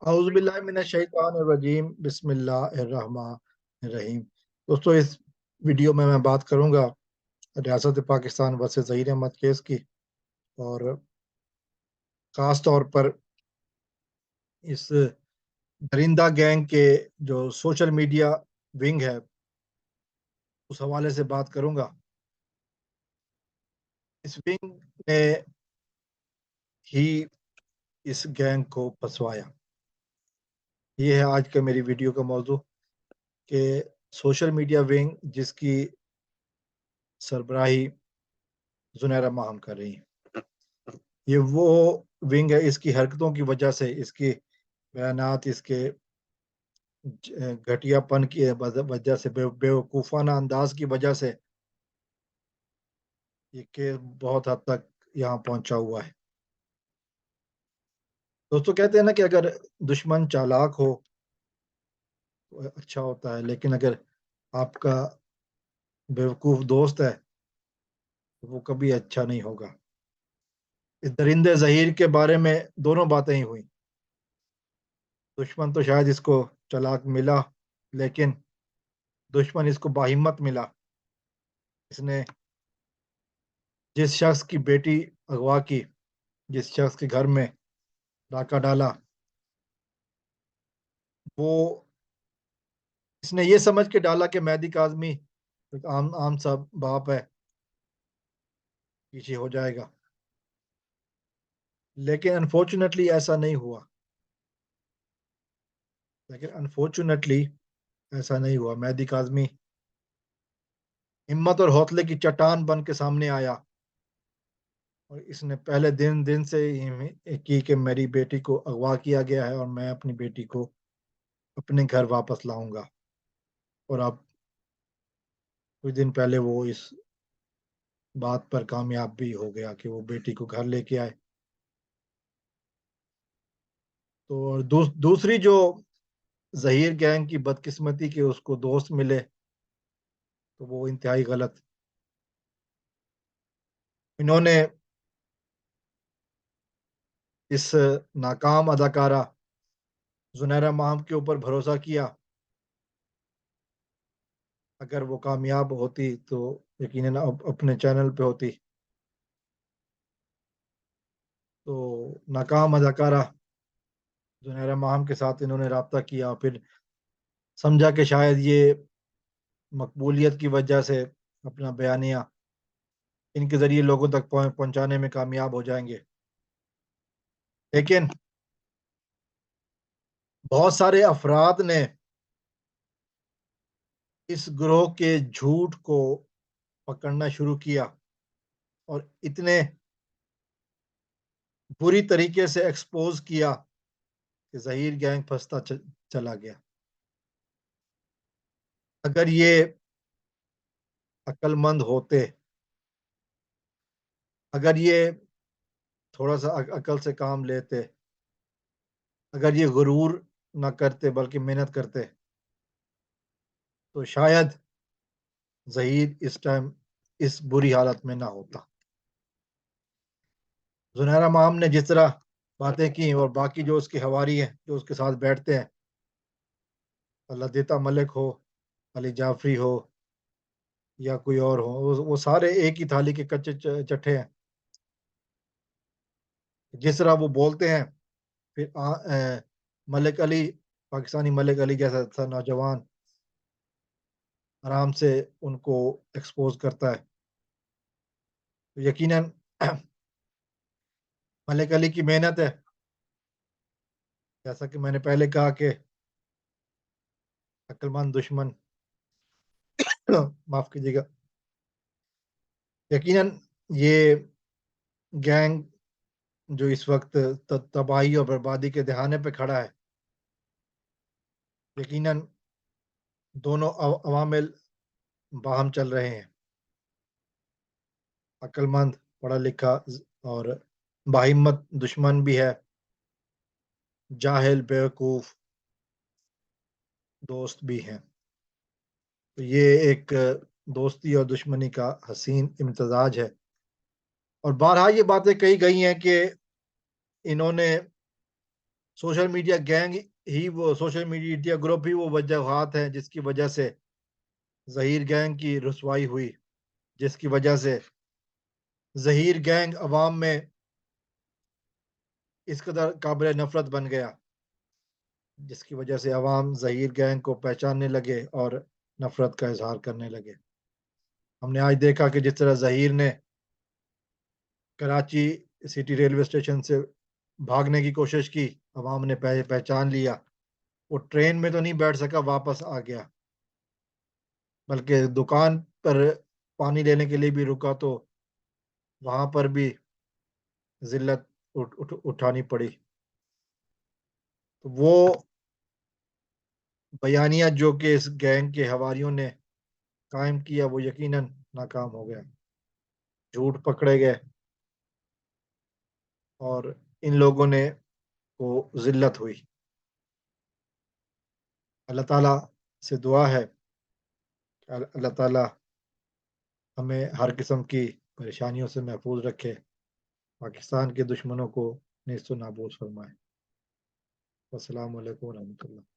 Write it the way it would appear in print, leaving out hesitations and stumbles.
اعوذ باللہ من الشیطان الرجیم بسم اللہ الرحمن الرحیم۔ دوستو، اس ویڈیو میں بات کروں گا ریاست پاکستان ورسز ظہیر احمد کیس کی، اور خاص طور پر اس درندہ گینگ کے جو سوشل میڈیا ونگ ہے اس حوالے سے بات کروں گا۔ اس ونگ نے ہی اس گینگ کو پھنسوایا۔ یہ ہے آج کا میری ویڈیو کا موضوع کہ سوشل میڈیا ونگ جس کی سربراہی زنیرہ ماہم کر رہی ہیں، یہ وہ ونگ ہے اس کی حرکتوں کی وجہ سے، اس کے بیانات، اس کے گھٹیا پن کی وجہ سے، بیوقوفانہ انداز کی وجہ سے یہ کیس بہت حد تک یہاں پہنچا ہوا ہے۔ دوستو، کہتے ہیں نا کہ اگر دشمن چالاک ہو تو اچھا ہوتا ہے، لیکن اگر آپ کا بیوقوف دوست ہے تو وہ کبھی اچھا نہیں ہوگا۔ اس درندے ظہیر کے بارے میں دونوں باتیں ہی ہوئیں۔ دشمن تو شاید اس کو چالاک ملا، لیکن دشمن اس کو باہمت ملا۔ اس نے جس شخص کی بیٹی اغوا کی، جس شخص کے گھر میں ڈاکہ ڈالا، وہ اس نے یہ سمجھ کے ڈالا کہ مہدی کاظمی ایک عام سا باپ ہے، پیچھے ہو جائے گا، لیکن انفارچونیٹلی ایسا نہیں ہوا۔ مہدی کاظمی ہمت اور حوصلے کی چٹان بن کے سامنے آیا، اور اس نے پہلے دن سے کی کہ میری بیٹی کو اغوا کیا گیا ہے اور میں اپنی بیٹی کو اپنے گھر واپس لاؤں گا۔ اور اب کچھ دن پہلے وہ اس بات پر کامیاب بھی ہو گیا کہ وہ بیٹی کو گھر لے کے آئے۔ تو دوسری جو ظہیر گینگ کی بدقسمتی کہ اس کو دوست ملے، تو وہ انتہائی غلط۔ انہوں نے اس ناکام اداکارہ زنیرہ ماہم کے اوپر بھروسہ کیا۔ اگر وہ کامیاب ہوتی تو یقیناً اپنے چینل پہ ہوتی۔ تو ناکام اداکارہ زنیرہ ماہم کے ساتھ انہوں نے رابطہ کیا، پھر سمجھا کہ شاید یہ مقبولیت کی وجہ سے اپنا بیانیہ ان کے ذریعے لوگوں تک پہنچانے میں کامیاب ہو جائیں گے، لیکن بہت سارے افراد نے اس گروہ کے جھوٹ کو پکڑنا شروع کیا اور اتنے بری طریقے سے ایکسپوز کیا کہ ظہیر گینگ پھنستا چلا گیا۔ اگر یہ عقل مند ہوتے، اگر یہ تھوڑا سا عقل سے کام لیتے، اگر یہ غرور نہ کرتے بلکہ محنت کرتے، تو شاید ظہیر اس ٹائم اس بری حالت میں نہ ہوتا۔ زنیرہ ماہم نے جس طرح باتیں کی، اور باقی جو اس کے حواری ہیں، جو اس کے ساتھ بیٹھتے ہیں، لدیتا ملک ہو، علی جعفری ہو یا کوئی اور ہو، وہ سارے ایک ہی تھالی کے کچے چٹھے ہیں۔ جس طرح وہ بولتے ہیں، پھر ملک علی، پاکستانی ملک علی جیسا نوجوان آرام سے ان کو ایکسپوز کرتا ہے۔ تو یقیناً ملک علی کی محنت ہے، جیسا کہ میں نے پہلے کہا کہ عقل مند دشمن معاف کیجیے گا، یقیناً یہ گینگ جو اس وقت تباہی اور بربادی کے دہانے پہ کھڑا ہے، یقیناً دونوں عوامل باہم چل رہے ہیں۔ عقل مند پڑھا لکھا اور باہمت دشمن بھی ہے، جاہل بیوقوف دوست بھی ہیں۔ تو یہ ایک دوستی اور دشمنی کا حسین امتزاج ہے، اور بارہا یہ باتیں کہی گئی ہیں کہ انہوں نے سوشل میڈیا گینگ ہی وہ سوشل میڈیا گروپ ہی وہ وجوہات ہیں جس کی وجہ سے ظہیر گینگ کی رسوائی ہوئی، جس کی وجہ سے ظہیر گینگ عوام میں اس قدر قابل نفرت بن گیا، جس کی وجہ سے عوام ظہیر گینگ کو پہچاننے لگے اور نفرت کا اظہار کرنے لگے۔ ہم نے آج دیکھا کہ جس طرح ظہیر نے کراچی سٹی ریلوے اسٹیشن سے بھاگنے کی کوشش کی، عوام نے پہچان لیا، وہ ٹرین میں تو نہیں بیٹھ سکا، واپس آ گیا، بلکہ دکان پر پانی لینے کے لیے بھی رکا تو وہاں پر بھی ذلت اٹھانی پڑی۔ تو وہ بیانیہ جو کہ اس گینگ کے حواریوں نے قائم کیا وہ یقیناً ناکام ہو گیا، جھوٹ پکڑے گئے اور ان لوگوں نے کو ذلت ہوئی۔ اللہ تعالیٰ سے دعا ہے کہ اللہ تعالیٰ ہمیں ہر قسم کی پریشانیوں سے محفوظ رکھے، پاکستان کے دشمنوں کو نیست و نابود فرمائے۔ السلام علیکم ورحمۃ اللہ۔